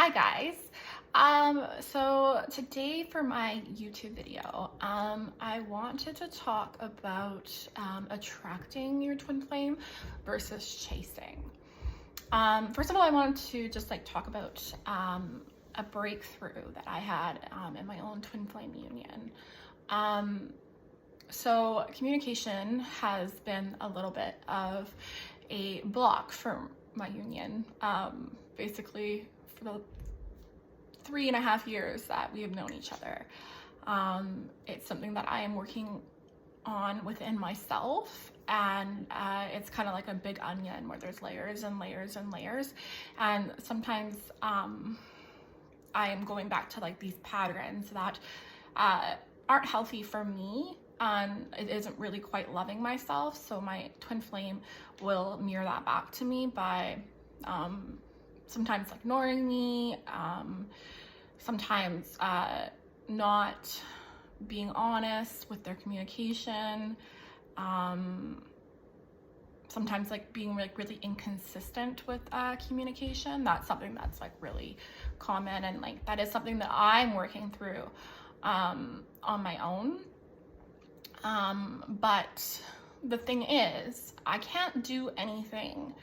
Hi guys. So today for my YouTube video, I wanted to talk about attracting your twin flame versus chasing. First of all, I wanted to just talk about a breakthrough that I had in my own twin flame union. So communication has been a little bit of a block for my union. Basically for the 3.5 years that we have known each other. It's something that I am working on within myself, and it's kind of like a big onion where there's layers and layers and layers, and sometimes I am going back to these patterns that aren't healthy for me, and it isn't really quite loving myself. So my twin flame will mirror that back to me by sometimes ignoring me, sometimes not being honest with their communication, sometimes being really inconsistent with communication. That's something that's really common, and that is something that I'm working through on my own. But the thing is, I can't do anything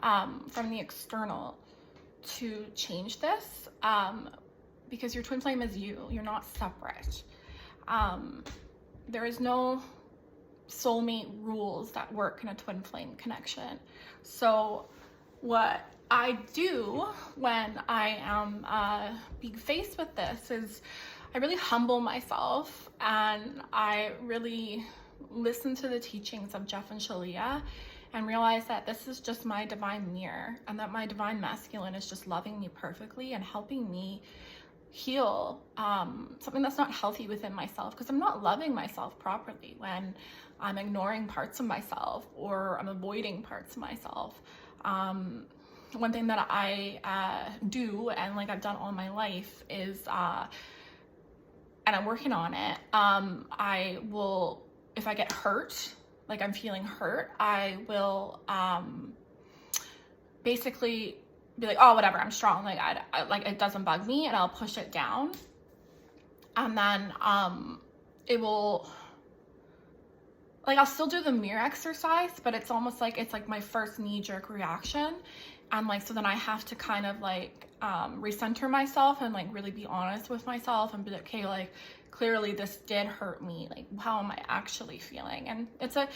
from the external to change this, because your twin flame is you. You're not separate. There is no soulmate rules that work in a twin flame connection. So what I do when I am being faced with this is I really humble myself, and I really listen to the teachings of Jeff and Shalia and realize that this is just my divine mirror, and that my divine masculine is just loving me perfectly and helping me heal something that's not healthy within myself, because I'm not loving myself properly when I'm ignoring parts of myself or I'm avoiding parts of myself. One thing that I do, and I've done all my life, is and I'm working on it, I will, if I get hurt, I'm feeling hurt, I will basically be like, oh, whatever, I'm strong, I it doesn't bug me, and I'll push it down. And then it will, I'll still do the mirror exercise, but it's almost it's my first knee-jerk reaction. And so then I have to kind of recenter myself and really be honest with myself and be like, okay, clearly this did hurt me. How am I actually feeling? And it's a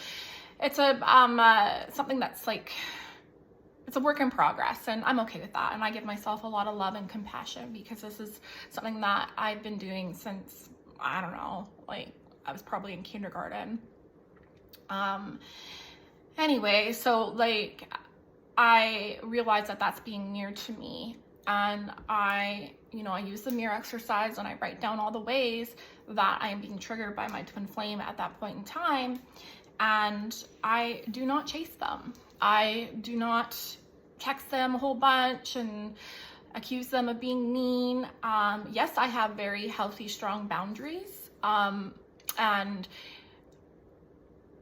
something that's it's a work in progress, and I'm okay with that. And I give myself a lot of love and compassion, because this is something that I've been doing since, I don't know, I was probably in kindergarten. Anyway, so I realize that that's being mirrored to me, and I use the mirror exercise, and I write down all the ways that I am being triggered by my twin flame at that point in time, and I do not chase them. I do not text them a whole bunch and accuse them of being mean. Yes, I have very healthy, strong boundaries, and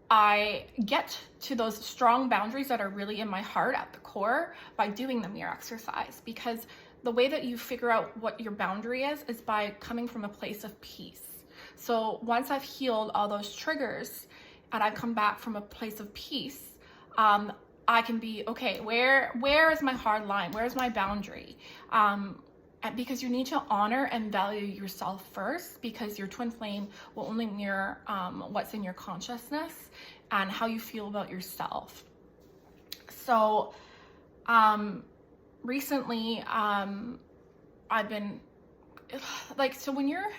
I get to those strong boundaries that are really in my heart at the core by doing the mirror exercise, because the way that you figure out what your boundary is by coming from a place of peace. So once I've healed all those triggers and I've come back from a place of peace, I can be, okay, where is my hard line? Where's my boundary? Because you need to honor and value yourself first, because your twin flame will only mirror what's in your consciousness and how you feel about yourself. So recently I've been so when you're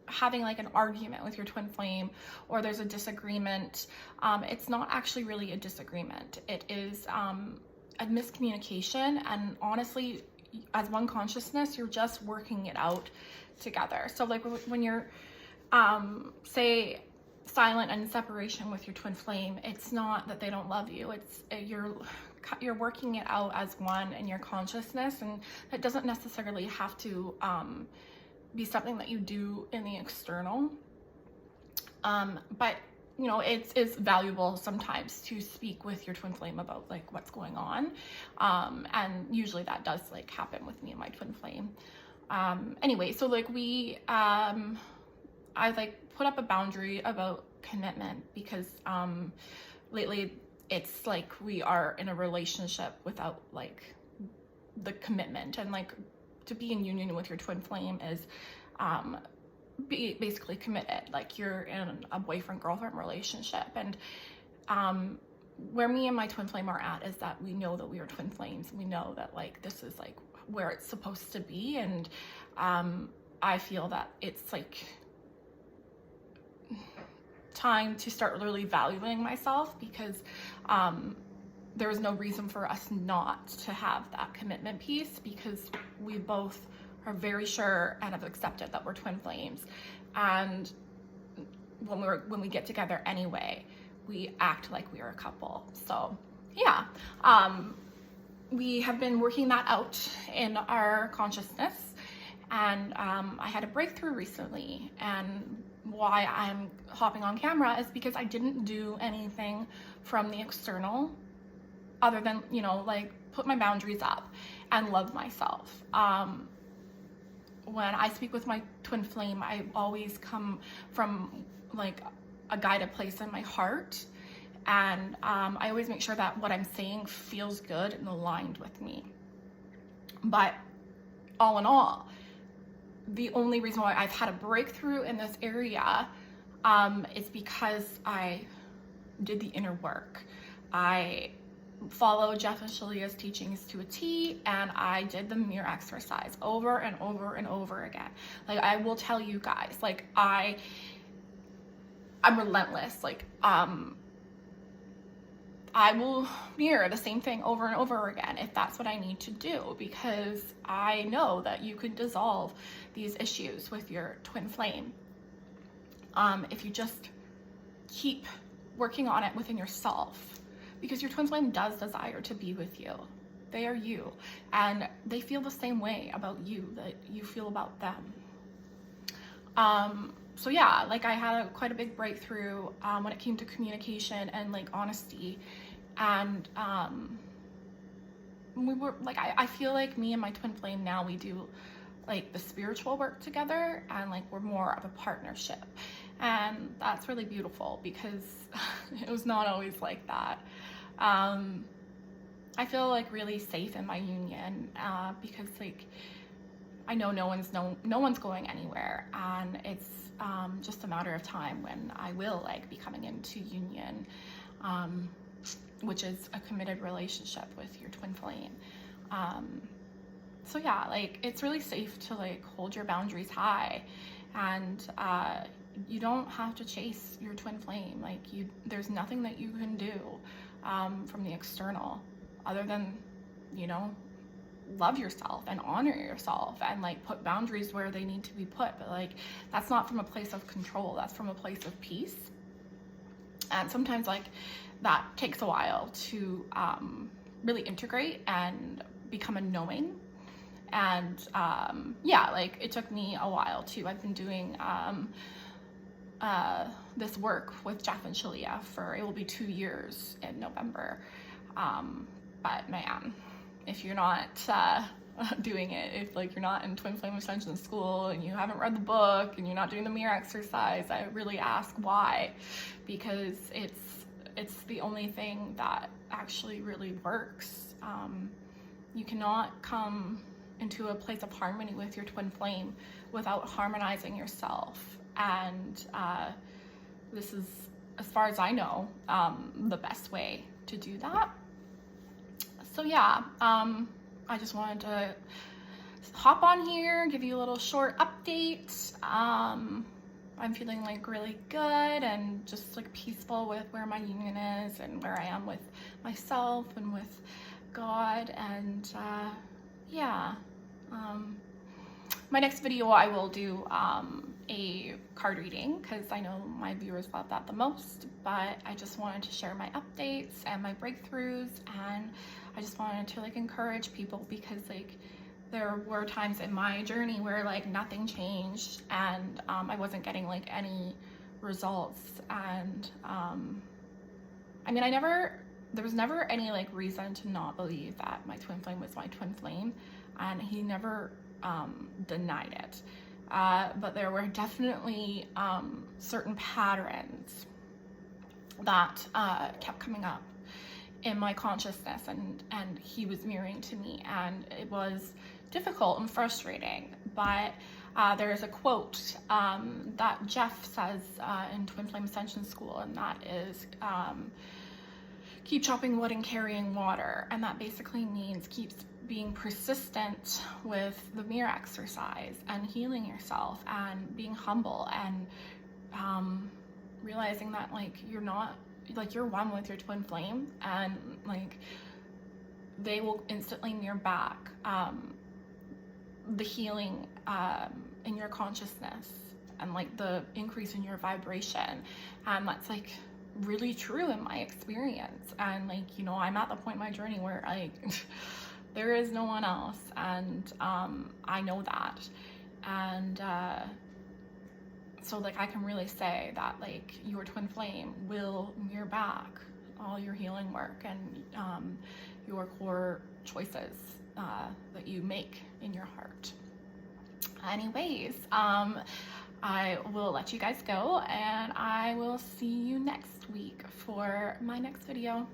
having an argument with your twin flame, or there's a disagreement, it's not actually really a disagreement. It is a miscommunication, and honestly, as one consciousness, you're just working it out together. So when you're say silent and in separation with your twin flame, it's not that they don't love you, it's you're working it out as one in your consciousness, and it doesn't necessarily have to be something that you do in the external. But you know, it's valuable sometimes to speak with your twin flame about like what's going on. And usually that does like happen with me and my twin flame. Anyway, so like I like put up a boundary about commitment because lately it's like we are in a relationship without like the commitment, and like to be in union with your twin flame is be basically committed, like you're in a boyfriend-girlfriend relationship. And where me and my twin flame are at is that we know that we are twin flames. We know that like this is like where it's supposed to be, and I feel that it's like time to start really valuing myself, because there is no reason for us not to have that commitment piece, because we both are very sure and have accepted that we're twin flames. And when we get together anyway, we act like we are a couple. So yeah, we have been working that out in our consciousness, and I had a breakthrough recently. And why I'm hopping on camera is because I didn't do anything from the external other than, you know, like put my boundaries up and love myself. When I speak with my twin flame, I always come from like a guided place in my heart. And I always make sure that what I'm saying feels good and aligned with me. But all in all, the only reason why I've had a breakthrough in this area is because I did the inner work. I followed Jeff and Shalia's teachings to a T, and I did the mirror exercise over and over and over again. Like, I will tell you guys, like I'm relentless. Like I will mirror the same thing over and over again if that's what I need to do, because I know that you can dissolve these issues with your twin flame if you just keep working on it within yourself, because your twin flame does desire to be with you. They are you, and they feel the same way about you that you feel about them. So yeah, like I had quite a big breakthrough when it came to communication and like honesty. And we were like, I feel like me and my twin flame now, we do like the spiritual work together, and like we're more of a partnership. And that's really beautiful, because it was not always like that. I feel like really safe in my union because like I know no one's going anywhere, and it's just a matter of time when I will like be coming into union, which is a committed relationship with your twin flame. So yeah, like it's really safe to like hold your boundaries high, and you don't have to chase your twin flame. Like there's nothing that you can do from the external other than, you know, love yourself and honor yourself and like put boundaries where they need to be put. But like that's not from a place of control, that's from a place of peace. And sometimes like that takes a while to really integrate and become a knowing. And yeah, like it took me a while too. I've been doing this work with Jeff and Shalia for, it will be 2 years in November. But man, if you're not doing it, if like you're not in Twin Flame Ascension School and you haven't read the book and you're not doing the mirror exercise, I really ask why, because it's the only thing that actually really works. You cannot come into a place of harmony with your twin flame without harmonizing yourself. And this is, as far as I know, the best way to do that. So yeah, I just wanted to hop on here, give you a little short update. I'm feeling like really good and just like peaceful with where my union is and where I am with myself and with God. And yeah, my next video I will do a card reading, because I know my viewers love that the most. But I just wanted to share my updates and my breakthroughs, and I just wanted to like encourage people, because like there were times in my journey where like nothing changed, and I wasn't getting like any results. And I mean, there was never any like reason to not believe that my twin flame was my twin flame, and he never denied it. But there were definitely certain patterns that kept coming up in my consciousness, and he was mirroring to me, and it was difficult and frustrating. But there is a quote that Jeff says in Twin Flame Ascension School, and that is, keep chopping wood and carrying water. And that basically means keep being persistent with the mirror exercise and healing yourself and being humble, and realizing that like you're not, like you're one with your twin flame, and like they will instantly mirror back the healing in your consciousness, and like the increase in your vibration. And that's like really true in my experience. And like, you know, I'm at the point in my journey where like there is no one else, and I know that. And so like I can really say that like your twin flame will mirror back all your healing work and your core choices that you make in your heart. Anyways, I will let you guys go, and I will see you next week for my next video.